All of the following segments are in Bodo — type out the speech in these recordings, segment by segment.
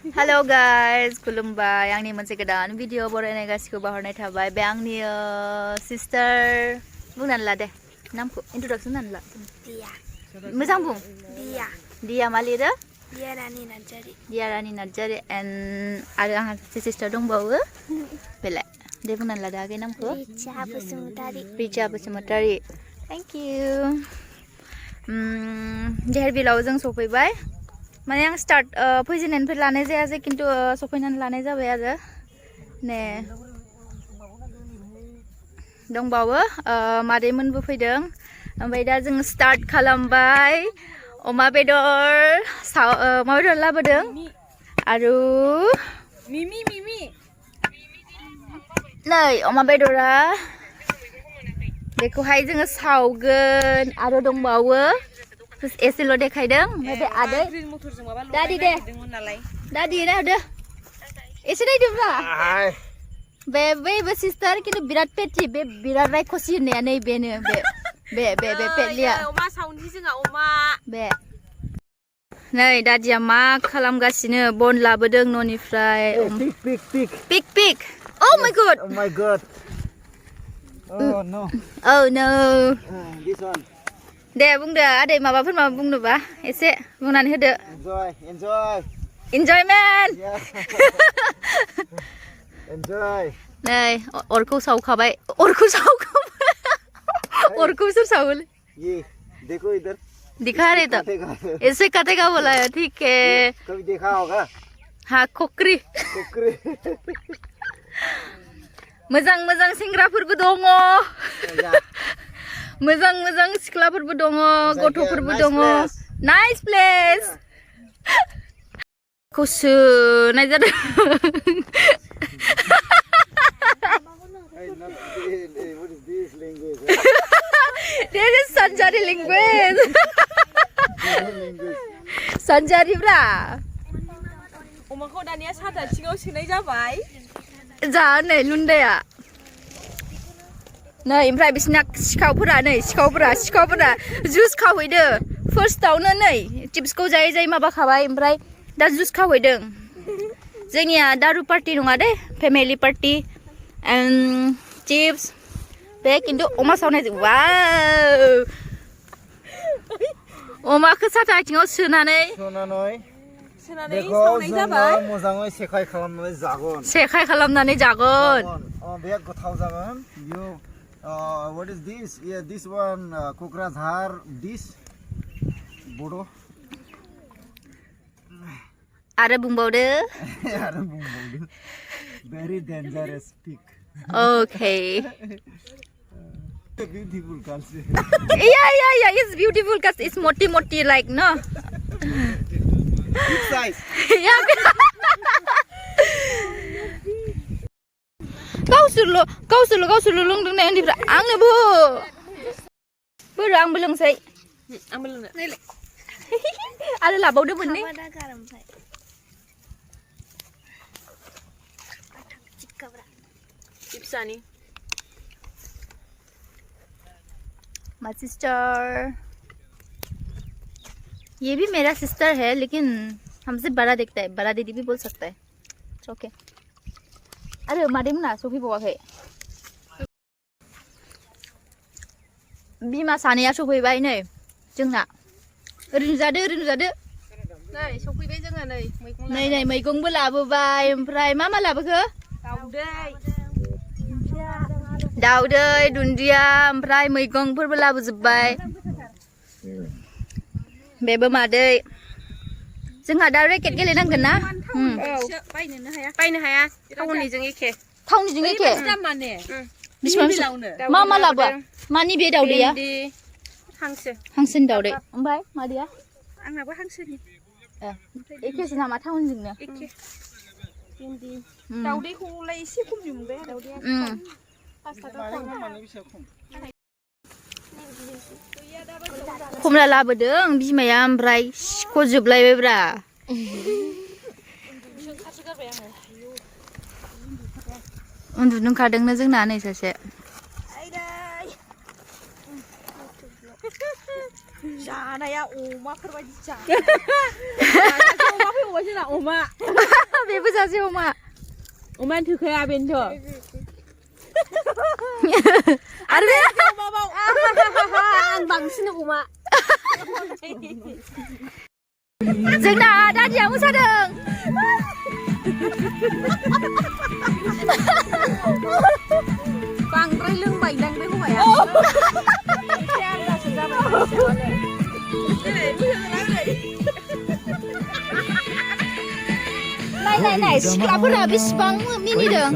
Hello guys, खुलुमबाय आंनि मोनसे गोदान भिडिअ बरायनाय गासिखौ बाहरनाय थाबाय बे आंनि सिस्टार बुंनानै ला दे नामखौ इन्ट्रोडक्सन होनानै ला दिया मोजां बुं दिया मा लिरो दिया रानि नार्जारि एन्ड आरो आंहा सासे सिस्टार दंबावो बेलाय दे बुंनानै लादो आगै नामखौ रिचा बसुमतारी थेंक इउ देरबिलाव जों सफैबाय माने आं स्टार्ट फैजेननायनिफ्राय लानाय जायासै किन्तु सफैनानै लानाय जाबाय आरो ने दंबावो मादैमोनबो फैदों ओमफ्राय दा जों स्टार्ट खालामबाय अमा बेदर लाबोदों आरो नै अमा बेदरा बेखौहाय जोङो सावगोन आरो दंबावो एसेल' देखायदों ओमफ्राय बे आदै दादि दे दादि नायहरदो एसे नायदोब्रा बे सिस्टार किन्तु बिराद पेटि बे बिराद रायखसि होननाया नै बेनो बे पेटलिया बे नै दादिया मा खालामगासिनो बन लाबोदों न'निफ्राय पिक oh my god oh no this one दे बुंदो आदै माबाफोर माबा बुंनोबा एसे बुंनानै होदो enjoyment enjoy नै अरखौ सावखाबाय अरखौ सोर सावोलै ये देखो इधर दिखा रहे तो ऐसे कटेगा बोला है ठीक है कभी देखा होगा हाँ खोखरी मोजां सेंग्राफोरबो दङ मोजां सिख्लाफोरबो दङ गथ'फोरबो दङ नाइस प्लेस खौ सोनाय जादों This is Sanjari language Sanjari bra अमाखौ दानिया साथा सिङाव सोनाय जाबाय जा नै लुन्दाया नै ओमफ्राय बिसिना सिखावफोरा जुस खावहैदो फार्स्टआवनो नै चिप्सखौ जायै माबाखाबाय ओमफ्राय दा जुस खावहैदों जोंनिया दारु पार्टि नङा दे फेमिलि पार्टि एन्ड चिप्स बे किन्तु अमा सावनाय वाव अमाखौ साथा आथिङाव सोनानै सावनाय जाबाय मोजाङै सेखाय खालामनानै जागोन बे गोथाव जागोन you what is this yeah this one Kokrazhar dish bodo आरो बुंबावदो very dangerous pig okay beautiful girls yeah it's beautiful cuz it's moti like no big size गावसोरल' लोंदोंना उन्दैफ्रा आंनोबो बोरो आंबो लोंसै आरो लाबावदो मोननै My sister ये भी मेरा सिस्टर है लेकिन हमसे बड़ा दिखता है बड़ा दीदी भी बोल सकता है ओके अरे मादै मोना सफैबावाखै बिमा सानैया सफैबाय नै जोंना ओरैनो जादो नै सफैबाय जोङो नै मैगंबो लाबोबाय ओमफ्राय मा लाबोखो दाउदै दुन्दिया ओमफ्राय मैगंफोरबो लाबोजोबबाय बेबो मादै जोंहा दा रेकेट गेलेनांगोन ना बायनो हाया थावनिजों एखे बेसेबां मा लाबो मानि बे दाउदैया हांसोनि दाउदै ओमफ्राय मादैया आंनाबो हांसोनि एखेसो नामा टाउनजोंनो दाउदैखौलाय एसे खमनि मोनबाय दाउदैया खमला लाबोदों बिमाया ओमफ्राय सिख'जोबलायबायब्रा उन्दुनो ओंखारदोंनो जोंना नै सासे जानाया अमाफोरबायदि जा अमा फैबावबाय जोंना अमा बेबो सासे अमा अमायानो थोखाया बेनोथ' आरो बे आं बांसिन अमा जोंना दादिया मोसादों बांद्राय लोंबायदां बे हौवाया नाय सिख्लाफोरा बेसेबां मिनिदों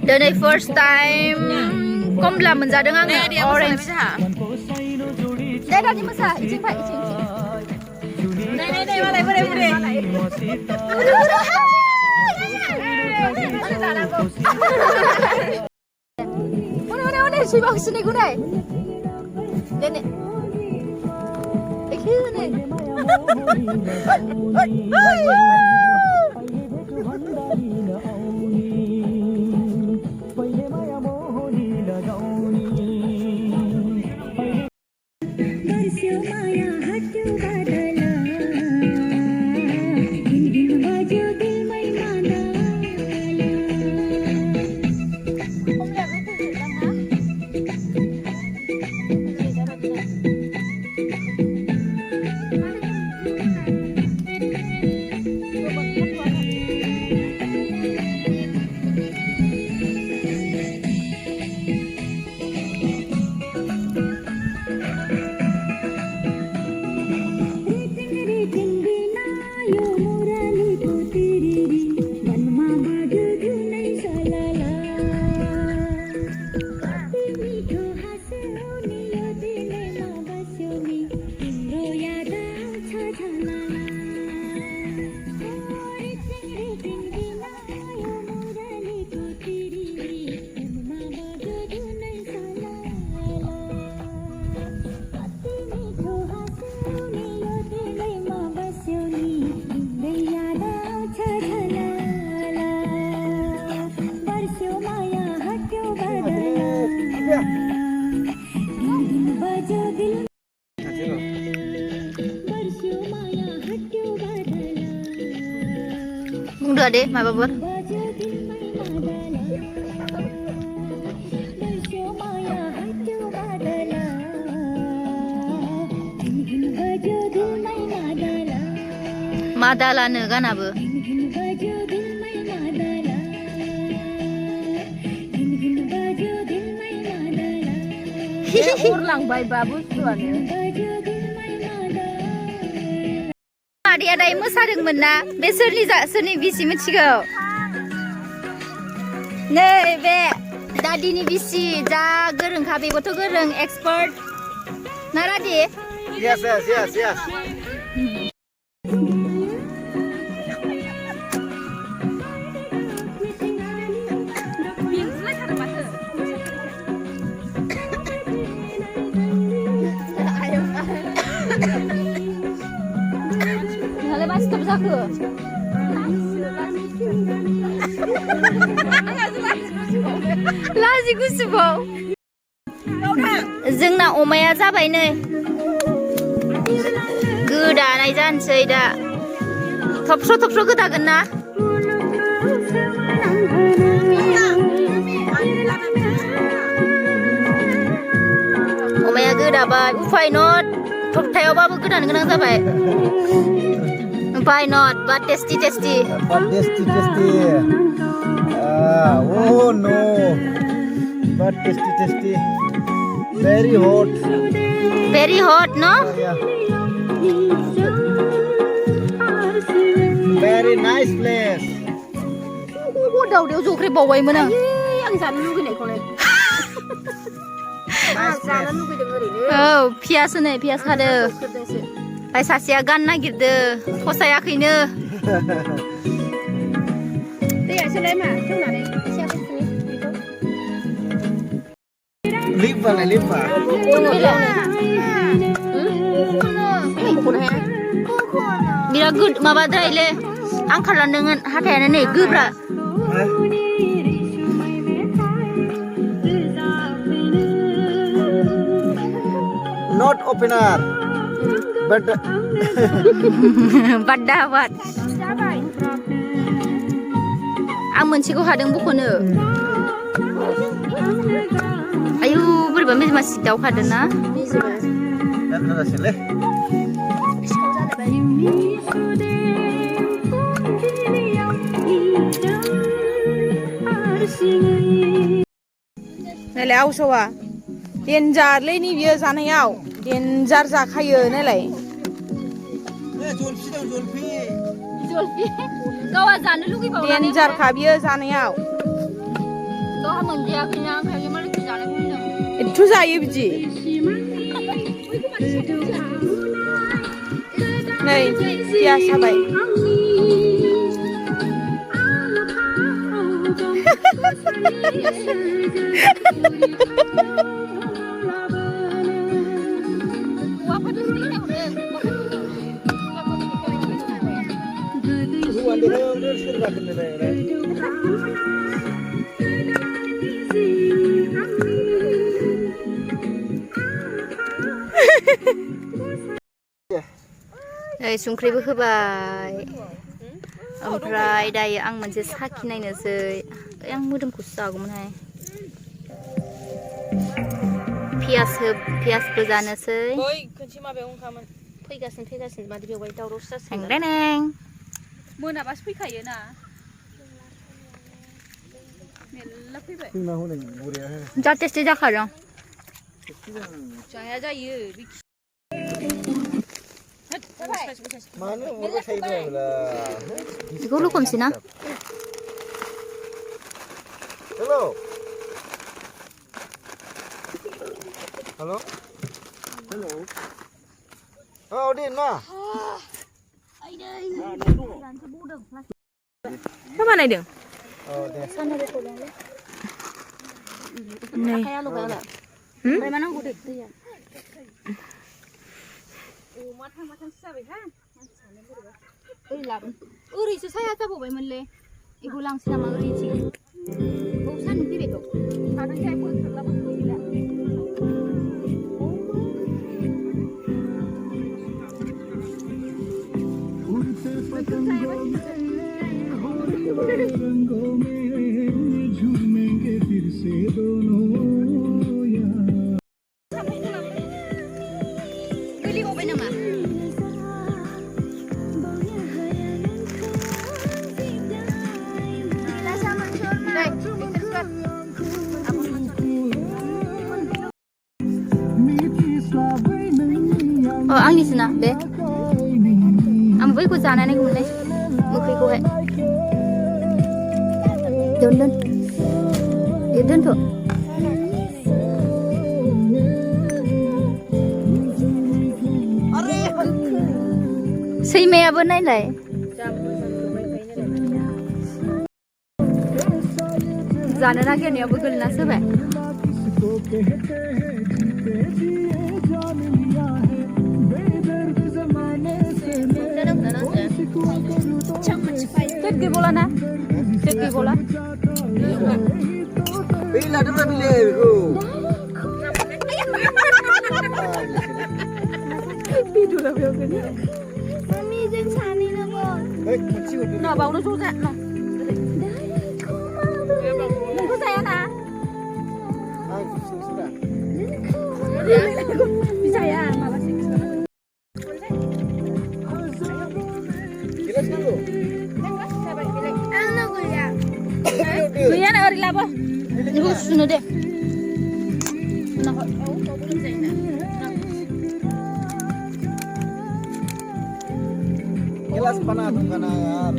दिनै फार्स्ट टाइम कमला मोनजादों आङो अरेन्ज दे दादि मोसा इथिं फै इथिं नै मालाय बोराय बुरै Udah, sibang sini gue deh. Nenek. Nih. Bunuh deh, ma babur. Madalane kan abu. Urlang bay babus tuane. Dia ada mosadोंमोन ना बे सोरनि बिसि मिथिगौ नै बे दादिनि बिसि जा गोरोंखा बेबोथ' गोरों एक्सपार्ट ना दादि Yes. Stop zaku. Lazi gusubaw. जोंना अमाया जाबाय नै गोदानाय जानोसै दा थबस्र' गोदागोन ना अमाया गोदाबाय उफाय नट थबथायावबाबो गोदानो गोनां जाबाय Why not? But tasty. But tasty. Oh no. But tasty. Very hot. Very hot, no? Yeah. Very nice place. Daw dia jokre bawaयमोन आं आं जानो लुगैनायखौलाय आं जानो लुगैदों ओरैनो औ पियास हादो ओमफ्राय सासेया गान नागिरदो फसायाखैनो दैयासोलाय मा खेवनानै लिम्फा बिराद माबाद्रायलै आं खालामदोंमोन हाथायानो नै गोब्रा not opener. But Badabat. Ang moनसेखौ हादों बख'नो. आयु बोरैबा मेजेमा सिदाव खादों ना? नायलाय आवसावा देन्जारलै नैबेयो जानायाव देन्जार जाखायो नायलाय जलफि गावा जानो लुगैबावनानै देन्जारखा बियो जानायाव गावहा मोनजायाखैना ओंखायनो मालायखौ जानो लुगैदों एथ' जायो बिदि नै पियास जाबाय संख्रिबो होबाय ओमफ्राय दायो आं मोनसे साखि नायनोसै आं मोदोमखौसो जागौमोनहाय पियासबो जानोसै खनसे माबायाव ओंखामोन फैगासिनो मादि बेवहाय दावरावसो जासिगोन हेंदेनें मोनाबासो फैखायो ना मेल्ला फैबाय जा टेस्टि जाखादों जाया जायो बेखौ लुखमसै ना Hello. Hello. Hello. Oh, din ma. मा बानायदों Oh, deh. नै ओरैसो साया जाबावबायमोनलै बेखौ लांसै नामा ओरैथिं सान्दुं फैबायथ' सान्दुं जायखौ ओंखारलाबो फैला गोलैबावबाय नामा आंनिसोना बे आं बैखौ जानायखौमोनलै मोखैखौहाय दोनथ' सैमायाबो नायलाय जानो नागिरनायावबो गोलैनासो होबाय Cek bola na? Cek bola. Bila tu dah bila aku. Tidur lah biar ni. Mami jangan sani na bo. Kecil tu. Nak bau nak susah nak. Aku saya na. Sudah. Bisa ya, mama sih. Jelas dulu. Kuya nak ori labo. Ibu suno deh. Jelas panah tu kan yaar.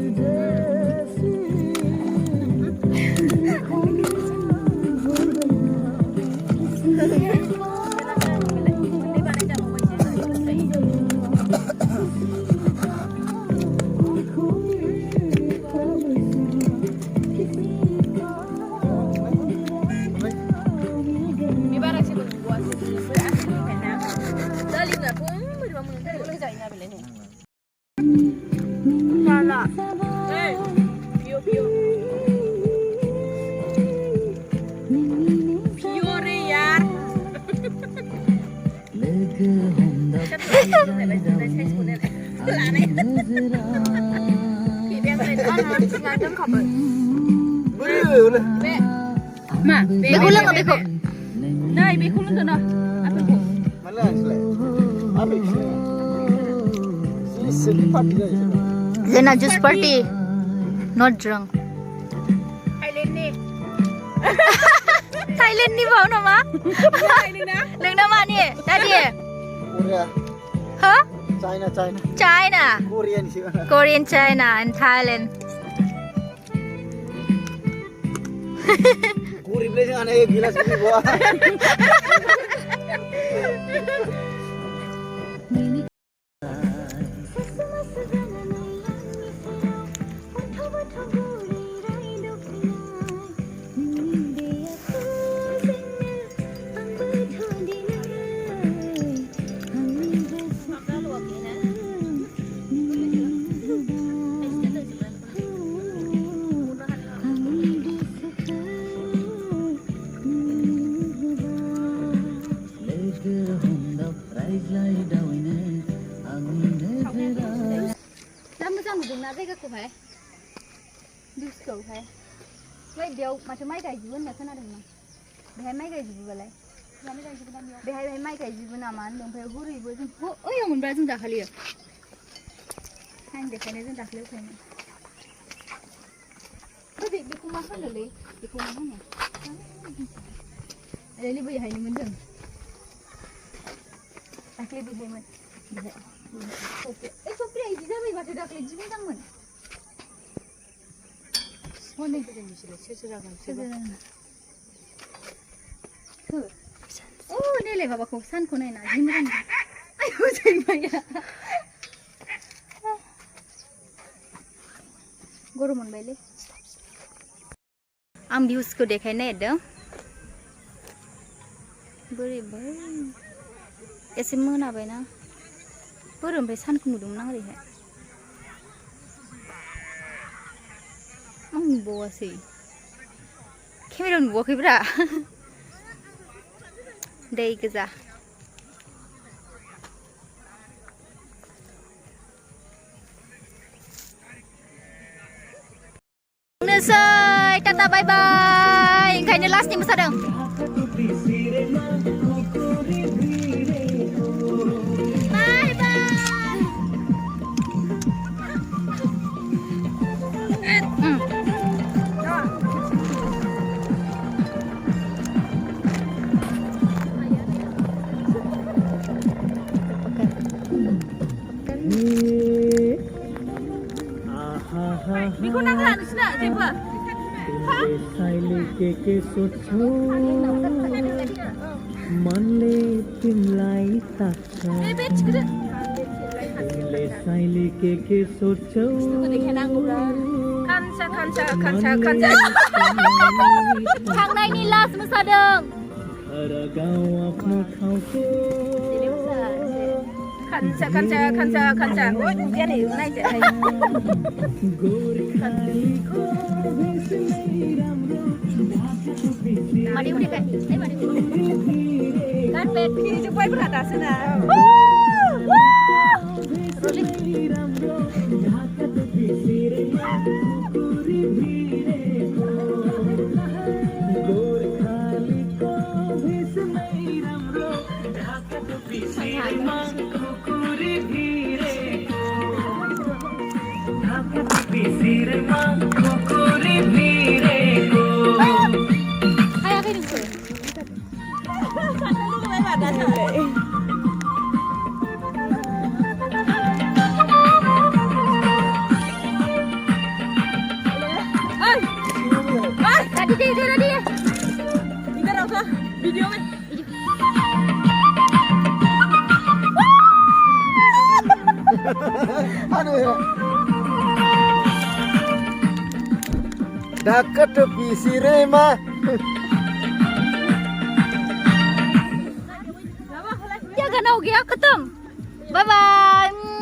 Hey. Ma, beku lang beku. Nay, beku lang doon na. Apa po? Malah sila. Apa itu? Sili party aja. Zena juice party. Not drunk. Thailand ni. Thailand ni bau nama? Thailand na. Leng nama ni, tadi. Korea. Huh? China. China. Korean sih. Korean, China, and Thailand. Korea beli jangan ayo gila sih gua. जायगाखौहाय दिउसखौहाय ओमफ्राय बेयाव माथो माइ गायजोबो होनना खोनादोंमोन बेहाय माइ गायजोबोबालाय बेहाय माइ गायजोबो नामा होनदों ओमफ्राय हरैबो जों ओइयाव मोनब्रा जों दाखालियो टाइम देखायनो जों दाखालियाव फैयोमोन बेखौ मा होनोलै बेखौ मा होनो ओरैनो बैहायनोमोन जों दाखालि बेहायमोन बेहाय सफ्रिया इदि जाबाय माथो दाखालि जि मोजांमोन हनै सोर जागोन Oh, nilai babaku sanku naik nak gimana? Ayo saya Guru mon beli. Am views ko dekai naik dah. Beri. Esi mana bayna? Baru sampai sanku mudung nang rihe. Bawa sih. Kamera bawa kibra. Day goza. Nesai, tata bye bye. Kayaknya last ni masa dong. Bye bye. Biko nak lah nak siapa? के सोचो मनले तिमलाई ताक्छ तिमीले साइली के सोचौ Kansa. थांनायनि लास्ट मोसादों घर गाउँ आफ्नो ठाउँको Kansa. Oh, dia ni naik je. गोर्खालीको भेषमै राम्रो Mari udah kan? Mari. Kan pet kiri cepat berada sana. गोर्खालीको भेषमै राम्रो ढाका टोपी शिरमा खुकुरी भिरेको ढाका टोपी शिरमा खुकुरी भिरेको Hai apa ini? Berada sana. Tadi. Ikan apa? Video kan? Aduh ya. Dhaka टोपी सिरेमा Ya kan हो गया खत्म. Bye bye.